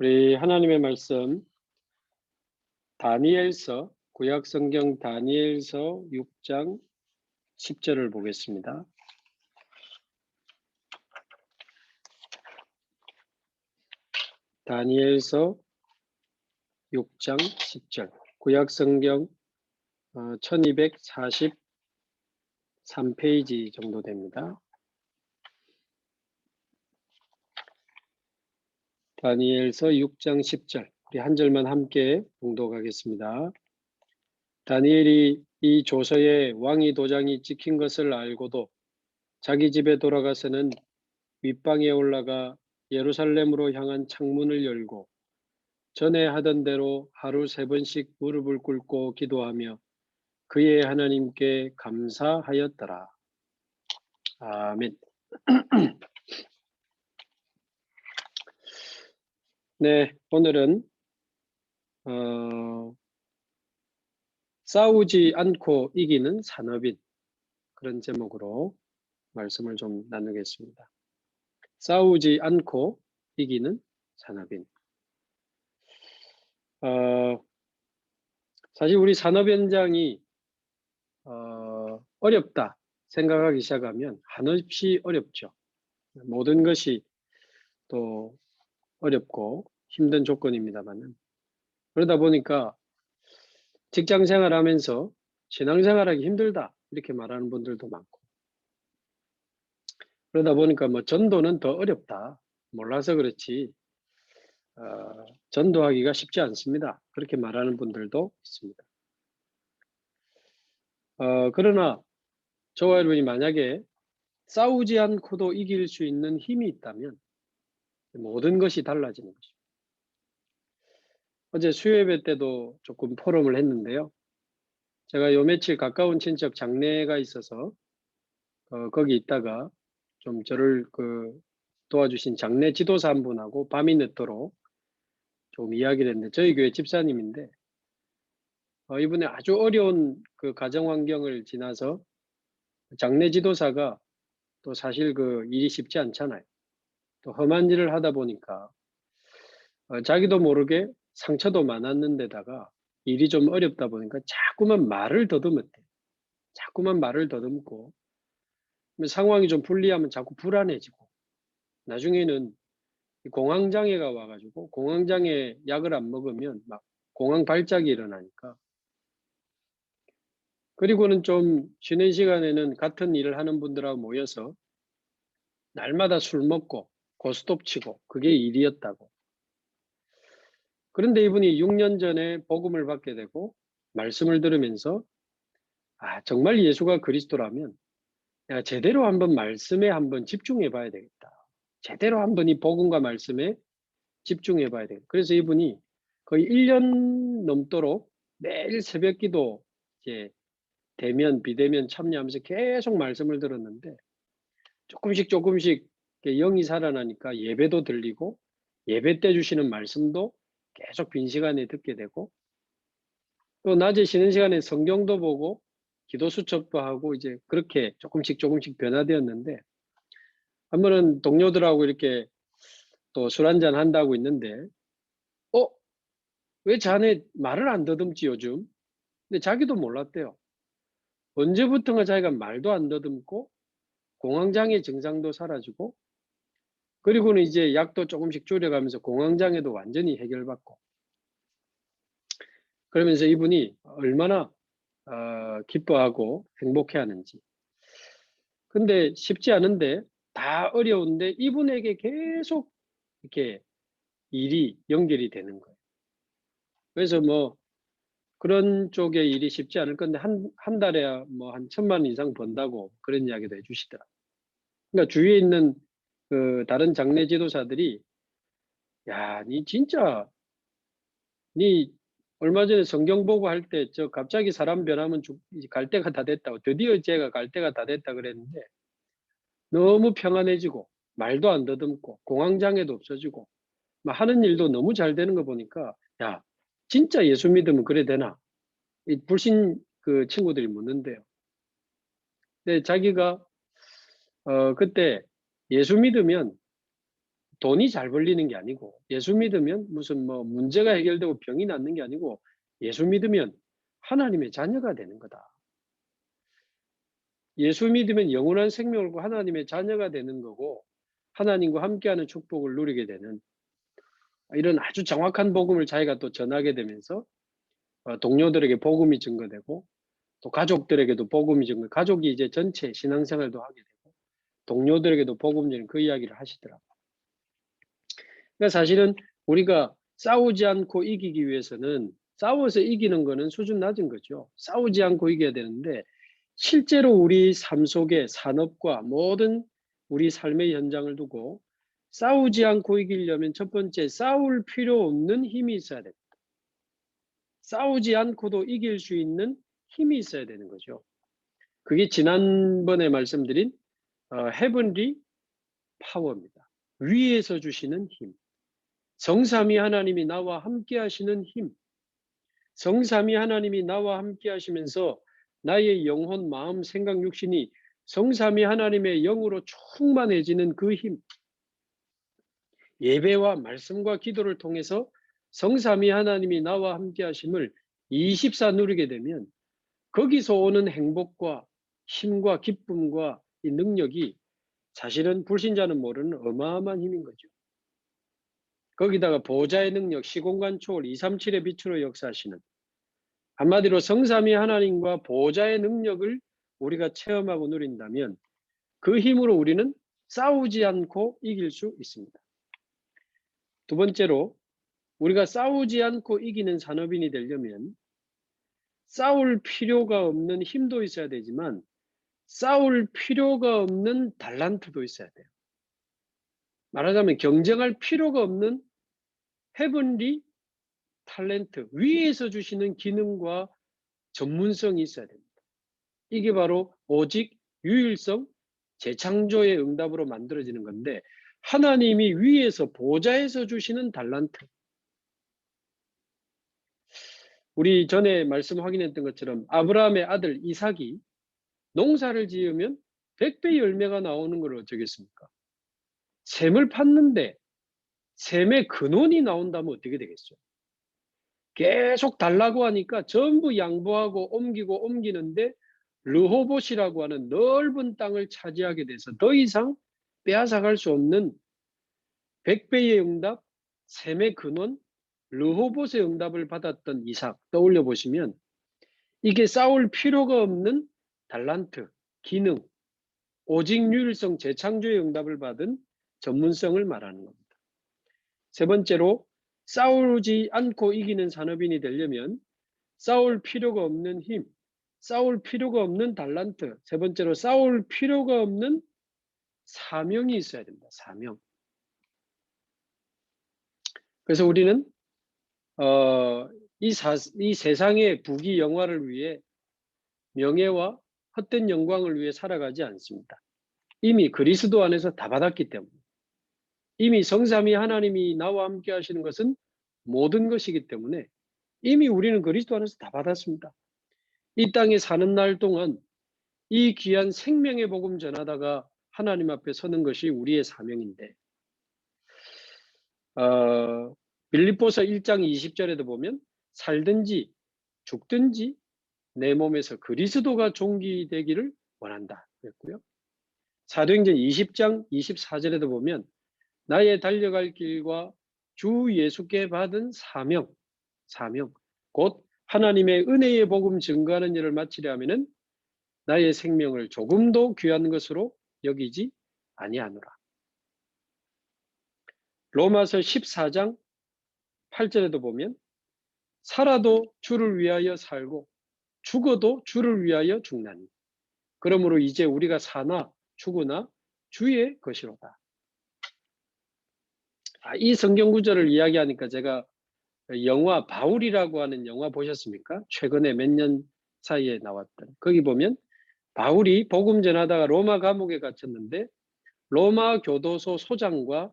우리 하나님의 말씀 다니엘서 구약성경 다니엘서 6장 10절을 보겠습니다. 다니엘서 6장 10절 구약성경 1243페이지 정도 됩니다. 다니엘서 6장 10절 우리 한 절만 함께 봉독하겠습니다. 다니엘이 이 조서에 왕의 도장이 찍힌 것을 알고도 자기 집에 돌아가서는 윗방에 올라가 예루살렘으로 향한 창문을 열고 전에 하던 대로 하루 3번씩 무릎을 꿇고 기도하며 그의 하나님께 감사하였더라. 아멘. 네, 오늘은 싸우지 않고 이기는 산업인, 그런 제목으로 말씀을 좀 나누겠습니다. 싸우지 않고 이기는 산업인. 사실 우리 산업 현장이 어렵다 생각하기 시작하면 한없이 어렵죠. 모든 것이 또 어렵고 힘든 조건입니다만은, 그러다 보니까 직장 생활하면서 신앙생활하기 힘들다 이렇게 말하는 분들도 많고, 그러다 보니까 뭐 전도는 더 어렵다, 몰라서 그렇지 전도하기가 쉽지 않습니다, 그렇게 말하는 분들도 있습니다. 그러나 저와 여러분이 만약에 싸우지 않고도 이길 수 있는 힘이 있다면 모든 것이 달라지는 것입니다. 어제 수요예배 때도 조금 포럼을 했는데요. 제가 요 며칠 가까운 친척 장례가 있어서 거기 있다가 좀 저를 도와주신 장례 지도사 한 분하고 밤이 늦도록 좀 이야기를 했는데, 저희 교회 집사님인데 이분의 아주 어려운 그 가정 환경을 지나서 장례 지도사가 또 사실 그 일이 쉽지 않잖아요. 또 험한 일을 하다 보니까 자기도 모르게 상처도 많았는데다가 일이 좀 어렵다 보니까 자꾸만 말을 더듬었대요. 자꾸만 말을 더듬고 상황이 좀 불리하면 자꾸 불안해지고, 나중에는 공황장애가 와가지고 공황장애 약을 안 먹으면 막 공황 발작이 일어나니까, 그리고는 좀 쉬는 시간에는 같은 일을 하는 분들하고 모여서 날마다 술 먹고 고스톱 치고 그게 일이었다고. 그런데 이분이 6년 전에 복음을 받게 되고 말씀을 들으면서 정말 예수가 그리스도라면 내가 제대로 한번 말씀에 한번 집중해 봐야 되겠다. 제대로 한번 이 복음과 말씀에 집중해 봐야 되겠다. 그래서 이분이 거의 1년 넘도록 매일 새벽 기도 이제 대면 비대면 참여하면서 계속 말씀을 들었는데, 조금씩 영이 살아나니까 예배도 들리고 예배 때 주시는 말씀도 계속 빈 시간에 듣게 되고, 또 낮에 쉬는 시간에 성경도 보고 기도 수첩도 하고 이제 그렇게 조금씩 변화되었는데, 한 번은 동료들하고 이렇게 또 술 한잔 한다고 있는데 왜 자네 말을 안 더듬지 요즘? 근데 자기도 몰랐대요. 언제부턴가 자기가 말도 안 더듬고 공황장애 증상도 사라지고, 그리고는 이제 약도 조금씩 줄여가면서 공황장애도 완전히 해결받고, 그러면서 이분이 얼마나 기뻐하고 행복해하는지. 근데 쉽지 않은데, 다 어려운데 이분에게 계속 이렇게 일이 연결이 되는 거예요. 그래서 뭐 그런 쪽의 일이 쉽지 않을 건데 한 달에 뭐 한 1,000만 원 이상 번다고 그런 이야기도 해주시더라. 그러니까 주위에 있는 그 다른 장례 지도사들이 야, 니 진짜 니 얼마 전에 성경 보고 할 때 저 갑자기 사람 변하면 갈 때가 다 됐다고, 드디어 제가 갈 때가 다 됐다 그랬는데 너무 평안해지고 말도 안 더듬고 공황장애도 없어지고 막 하는 일도 너무 잘 되는 거 보니까, 야, 진짜 예수 믿으면 그래 되나? 이 불신 그 친구들이 묻는데요. 근데 자기가 그때 예수 믿으면 돈이 잘 벌리는 게 아니고, 예수 믿으면 무슨 뭐 문제가 해결되고 병이 낫는 게 아니고, 예수 믿으면 하나님의 자녀가 되는 거다. 예수 믿으면 영원한 생명을 얻고 하나님의 자녀가 되는 거고, 하나님과 함께하는 축복을 누리게 되는 이런 아주 정확한 복음을 자기가 또 전하게 되면서 동료들에게 복음이 증거되고, 또 가족들에게도 복음이 증거, 가족이 이제 전체 신앙생활도 하게 되고, 동료들에게도 복음 전하는 그 이야기를 하시더라고요. 그러니까 사실은 우리가 싸우지 않고 이기기 위해서는, 싸워서 이기는 거는 수준 낮은 거죠. 싸우지 않고 이겨야 되는데, 실제로 우리 삶 속에 산업과 모든 우리 삶의 현장을 두고 싸우지 않고 이기려면 첫 번째, 싸울 필요 없는 힘이 있어야 됩니다. 싸우지 않고도 이길 수 있는 힘이 있어야 되는 거죠. 그게 지난번에 말씀드린 헤븐리 파워입니다. 위에서 주시는 힘. 성삼위 하나님이 나와 함께 하시는 힘. 성삼위 하나님이 나와 함께 하시면서 나의 영혼, 마음, 생각, 육신이 성삼위 하나님의 영으로 충만해지는 그 힘. 예배와 말씀과 기도를 통해서 성삼위 하나님이 나와 함께 하심을 24 누리게 되면 거기서 오는 행복과 힘과 기쁨과 이 능력이 사실은 불신자는 모르는 어마어마한 힘인 거죠. 거기다가 보좌의 능력, 시공간 초월, 237의 빛으로 역사하시는, 한마디로 성삼위 하나님과 보좌의 능력을 우리가 체험하고 누린다면 그 힘으로 우리는 싸우지 않고 이길 수 있습니다. 두 번째로, 우리가 싸우지 않고 이기는 산업인이 되려면 싸울 필요가 없는 힘도 있어야 되지만 싸울 필요가 없는 달란트도 있어야 돼요. 말하자면 경쟁할 필요가 없는 헤븐리 탤런트, 위에서 주시는 기능과 전문성이 있어야 됩니다. 이게 바로 오직 유일성, 재창조의 응답으로 만들어지는 건데, 하나님이 위에서 보좌에서 주시는 달란트. 우리 전에 말씀 확인했던 것처럼 아브라함의 아들 이삭이 농사를 지으면 100배 열매가 나오는 걸 어쩌겠습니까? 샘을 팠는데 샘의 근원이 나온다면 어떻게 되겠어요? 계속 달라고 하니까 전부 양보하고 옮기는데 르호봇이라고 하는 넓은 땅을 차지하게 돼서 더 이상 빼앗아갈 수 없는 100배의 응답, 셈의 근원, 르호봇의 응답을 받았던 이삭 떠올려 보시면 이게 싸울 필요가 없는 달란트, 기능, 오직 유일성, 재창조의 응답을 받은 전문성을 말하는 겁니다. 세 번째로, 싸우지 않고 이기는 산업인이 되려면 싸울 필요가 없는 힘, 싸울 필요가 없는 달란트, 세 번째로 싸울 필요가 없는 사명이 있어야 됩니다. 사명. 그래서 우리는 이 세상의 부귀 영화를 위해, 명예와 헛된 영광을 위해 살아가지 않습니다. 이미 그리스도 안에서 다 받았기 때문에, 이미 성삼위 하나님이 나와 함께 하시는 것은 모든 것이기 때문에 이미 우리는 그리스도 안에서 다 받았습니다. 이 땅에 사는 날 동안 이 귀한 생명의 복음 전하다가 하나님 앞에 서는 것이 우리의 사명인데, 빌립보서 1장 20절에도 보면 살든지 죽든지 내 몸에서 그리스도가 존귀되기를 원한다 그랬고요. 사도행전 20장 24절에도 보면 나의 달려갈 길과 주 예수께 받은 사명, 곧 하나님의 은혜의 복음 증거하는 일을 마치려 하면은 나의 생명을 조금도 귀한 것으로 여기지 아니하노라. 로마서 14장 8절에도 보면 살아도 주를 위하여 살고 죽어도 주를 위하여 죽나니 그러므로 이제 우리가 사나 죽으나 주의 것이로다. 이 성경 구절을 이야기하니까 제가 영화 바울이라고 하는 영화 보셨습니까? 최근에 몇 년 사이에 나왔던. 거기 보면 바울이 복음 전하다가 로마 감옥에 갇혔는데 로마 교도소 소장과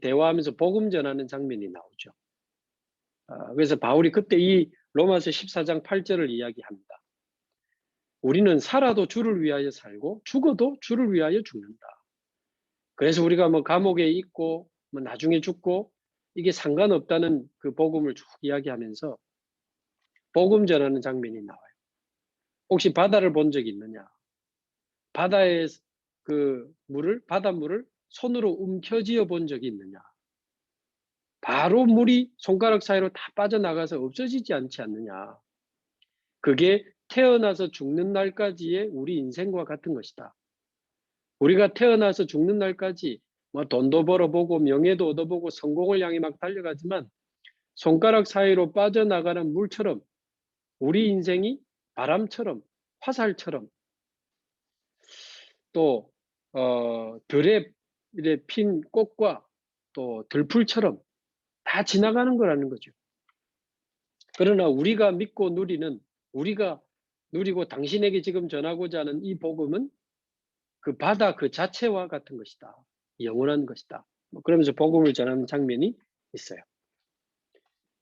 대화하면서 복음 전하는 장면이 나오죠. 그래서 바울이 그때 이 로마서 14장 8절을 이야기합니다. 우리는 살아도 주를 위하여 살고 죽어도 주를 위하여 죽는다. 그래서 우리가 뭐 감옥에 있고 뭐 나중에 죽고 이게 상관없다는 그 복음을 쭉 이야기하면서 복음 전하는 장면이 나와요. 혹시 바다를 본 적이 있느냐? 바다의 그 물을, 바닷물을 손으로 움켜쥐어 본 적이 있느냐? 바로 물이 손가락 사이로 다 빠져나가서 없어지지 않지 않느냐? 그게 태어나서 죽는 날까지의 우리 인생과 같은 것이다. 우리가 태어나서 죽는 날까지 뭐 돈도 벌어보고 명예도 얻어보고 성공을 향해 막 달려가지만 손가락 사이로 빠져나가는 물처럼 우리 인생이 바람처럼 화살처럼 또 들에 핀 꽃과 또 들풀처럼 다 지나가는 거라는 거죠. 그러나 우리가 믿고 누리는, 우리가 누리고 당신에게 지금 전하고자 하는 이 복음은 그 바다 그 자체와 같은 것이다. 영원한 것이다. 뭐 그러면서 복음을 전하는 장면이 있어요.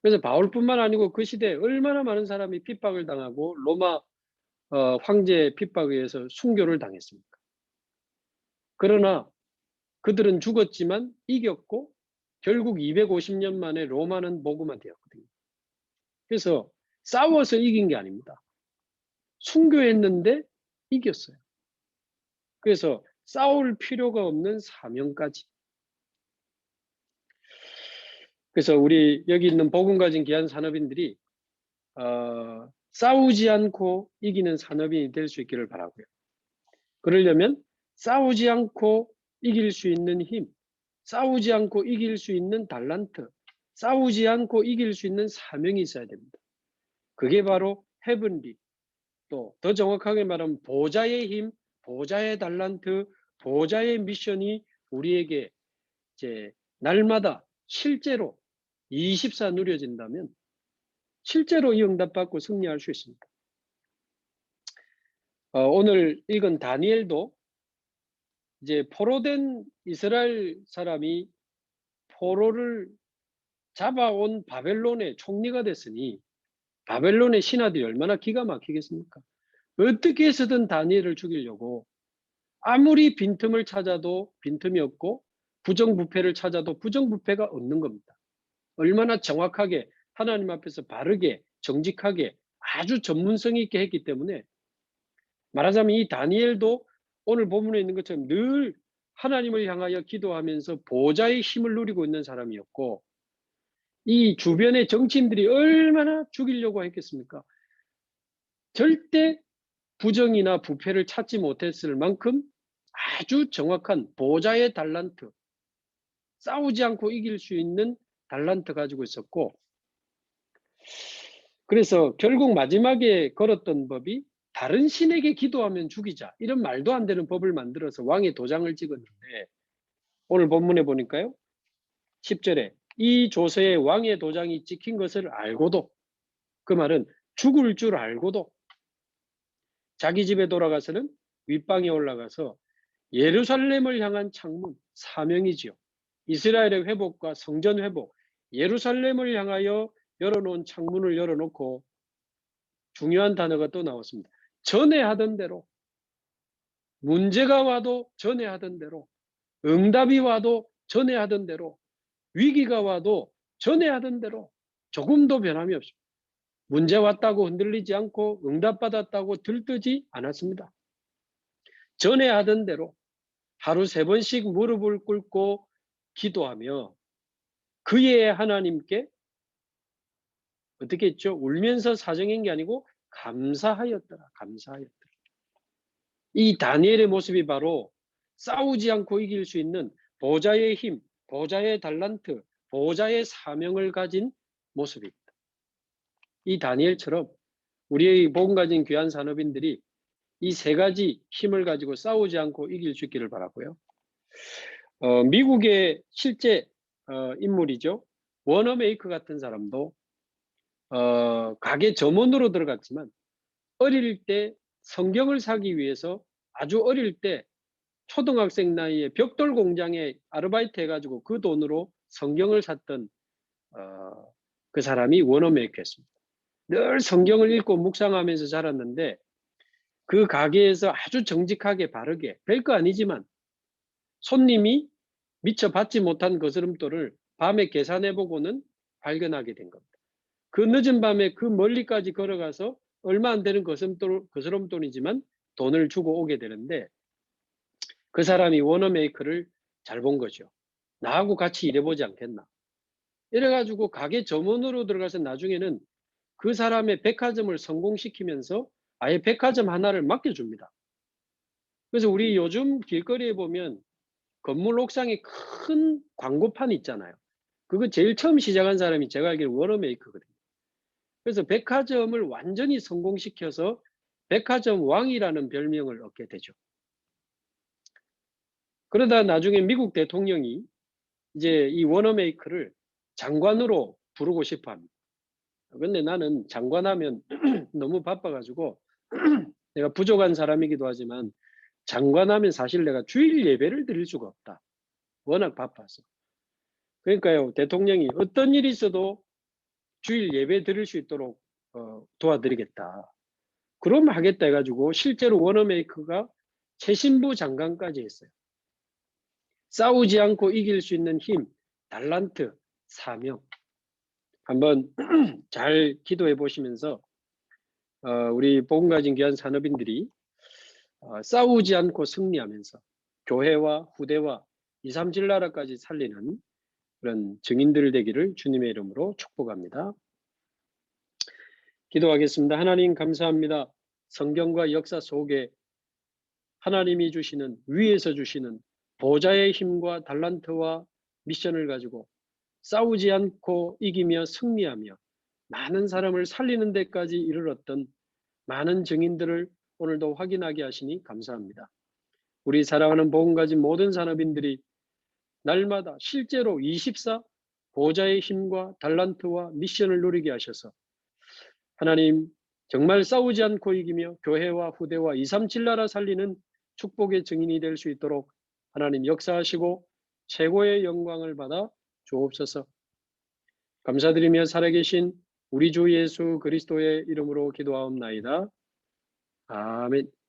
그래서 바울뿐만 아니고 그 시대에 얼마나 많은 사람이 핍박을 당하고 로마 황제의 핍박에 의해서 순교를 당했습니까? 그러나 그들은 죽었지만 이겼고 결국 250년 만에 로마는 복음화되었거든요. 그래서 싸워서 이긴 게 아닙니다. 순교했는데 이겼어요. 그래서 싸울 필요가 없는 사명까지. 그래서 우리 여기 있는 복음 가진 귀한 산업인들이 싸우지 않고 이기는 산업인이 될 수 있기를 바라고요. 그러려면 싸우지 않고 이길 수 있는 힘, 싸우지 않고 이길 수 있는 달란트, 싸우지 않고 이길 수 있는 사명이 있어야 됩니다. 그게 바로 헤븐리, 또 더 정확하게 말하면 보좌의 힘, 보좌의 달란트, 보좌의 미션이 우리에게 이제 날마다 실제로 24 누려진다면 실제로 이 응답받고 승리할 수 있습니다. 오늘 읽은 다니엘도 이제 포로된 이스라엘 사람이 포로를 잡아온 바벨론의 총리가 됐으니 바벨론의 신하들이 얼마나 기가 막히겠습니까? 어떻게 해서든 다니엘을 죽이려고 아무리 빈틈을 찾아도 빈틈이 없고 부정부패를 찾아도 부정부패가 없는 겁니다. 얼마나 정확하게 하나님 앞에서 바르게 정직하게 아주 전문성이 있게 했기 때문에 말하자면 이 다니엘도 오늘 본문에 있는 것처럼 늘 하나님을 향하여 기도하면서 보좌의 힘을 누리고 있는 사람이었고 이 주변의 정치인들이 얼마나 죽이려고 했겠습니까? 절대 부정이나 부패를 찾지 못했을 만큼 아주 정확한 보좌의 달란트, 싸우지 않고 이길 수 있는 달란트 가지고 있었고 그래서 결국 마지막에 걸었던 법이 다른 신에게 기도하면 죽이자 이런 말도 안 되는 법을 만들어서 왕의 도장을 찍었는데 오늘 본문에 보니까요 10절에 이 조서에 왕의 도장이 찍힌 것을 알고도 그 말은 죽을 줄 알고도 자기 집에 돌아가서는 윗방에 올라가서 예루살렘을 향한 창문, 사명이지요. 이스라엘의 회복과 성전 회복, 예루살렘을 향하여 열어놓은 창문을 열어놓고 중요한 단어가 또 나왔습니다. 전에 하던 대로 문제가 와도 전에 하던 대로 응답이 와도 전에 하던 대로 위기가 와도 전에 하던 대로 조금도 변함이 없습니다. 문제 왔다고 흔들리지 않고 응답받았다고 들뜨지 않았습니다. 전에 하던 대로 하루 3번씩 무릎을 꿇고 기도하며 그의 하나님께 어떻게 했죠? 울면서 사정한 게 아니고 감사하였더라. 감사하였더라. 이 다니엘의 모습이 바로 싸우지 않고 이길 수 있는 보좌의 힘, 보좌의 달란트, 보좌의 사명을 가진 모습입니다. 이 다니엘처럼 우리의 복음 가진 귀한 산업인들이 이 3가지 힘을 가지고 싸우지 않고 이길 수 있기를 바라고요. 미국의 실제 인물이죠. 워너메이커 같은 사람도 가게 점원으로 들어갔지만 어릴 때 성경을 사기 위해서 아주 어릴 때 초등학생 나이에 벽돌 공장에 아르바이트 해가지고 그 돈으로 성경을 샀던 그 사람이 워너메이커였습니다. 늘 성경을 읽고 묵상하면서 자랐는데 그 가게에서 아주 정직하게 바르게 별거 아니지만 손님이 미처 받지 못한 거스름돈을 밤에 계산해 보고는 발견하게 된 겁니다. 그 늦은 밤에 그 멀리까지 걸어가서 얼마 안 되는 거스름돈이지만 돈을 주고 오게 되는데, 그 사람이 워너메이커를 잘 본 거죠. 나하고 같이 일해보지 않겠나. 이래가지고 가게 점원으로 들어가서 나중에는 그 사람의 백화점을 성공시키면서 아예 백화점 하나를 맡겨줍니다. 그래서 우리 요즘 길거리에 보면 건물 옥상에 큰 광고판 있잖아요. 그거 제일 처음 시작한 사람이 제가 알기로 워너메이커거든요. 그래서 백화점을 완전히 성공시켜서 백화점 왕이라는 별명을 얻게 되죠. 그러다 나중에 미국 대통령이 이제 이 워너메이커를 장관으로 부르고 싶어 합니다. 근데 나는 장관하면 너무 바빠가지고 내가 부족한 사람이기도 하지만 장관하면 사실 내가 주일 예배를 드릴 수가 없다. 워낙 바빠서. 그러니까요, 대통령이 어떤 일이 있어도 주일 예배 드릴 수 있도록 도와드리겠다. 그럼 하겠다 해가지고 실제로 워너메이커가 최신부 장관까지 했어요. 싸우지 않고 이길 수 있는 힘, 달란트, 사명. 한번 잘 기도해 보시면서 우리 복음 가진 귀한 산업인들이 싸우지 않고 승리하면서 교회와 후대와 2, 3질 나라까지 살리는 그런 증인들 되기를 주님의 이름으로 축복합니다. 기도하겠습니다. 하나님 감사합니다. 성경과 역사 속에 하나님이 주시는, 위에서 주시는 보좌의 힘과 달란트와 미션을 가지고 싸우지 않고 이기며 승리하며 많은 사람을 살리는 데까지 이르렀던 많은 증인들을 오늘도 확인하게 하시니 감사합니다. 우리 사랑하는 복음 가진 모든 산업인들이 날마다 실제로 24 보좌의 힘과 달란트와 미션을 누리게 하셔서 하나님 정말 싸우지 않고 이기며 교회와 후대와 2, 3, 7 나라 살리는 축복의 증인이 될 수 있도록 하나님 역사하시고 최고의 영광을 받아 주옵소서. 감사드리며 살아계신 우리 주 예수 그리스도의 이름으로 기도하옵나이다. 아멘.